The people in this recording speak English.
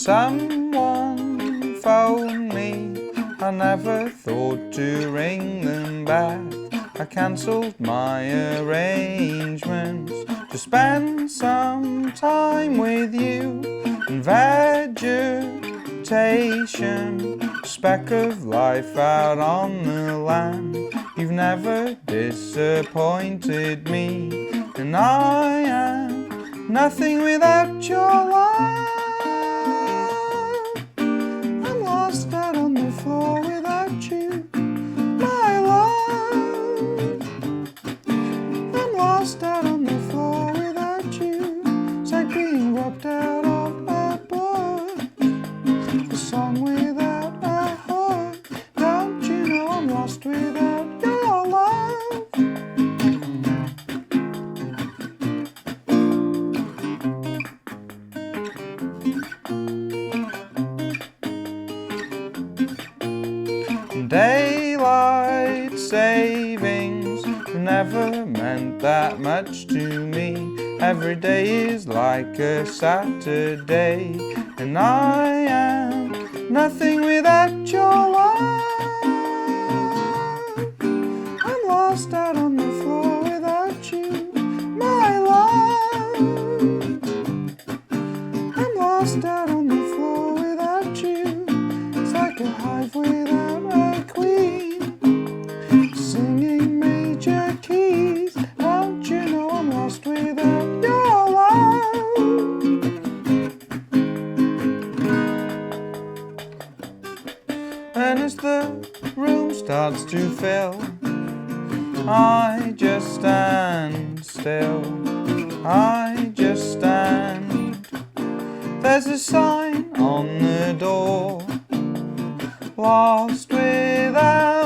Someone phoned me, I never thought to ring them back. I cancelled my arrangements to spend some time with you. And vegetation, speck of life out on the land. You've never disappointed me, and I am nothing without your love. I'm lost out on the floor without you, my love. I'm lost out on the floor without you. It's like being rubbed out of a book, a song without a hook. Don't you know I'm lost without your love? Daylight savings never meant that much to me. Every day is like a Saturday, and I am nothing without your love. I'm lost out on the floor without you, my love. I'm lost out on the floor without you. It's like a hive without a queen, singing major keys. Don't you know I'm lost without your love? And as the room starts to fill, I just stand still. I just stand. There's a sign on the door, lost without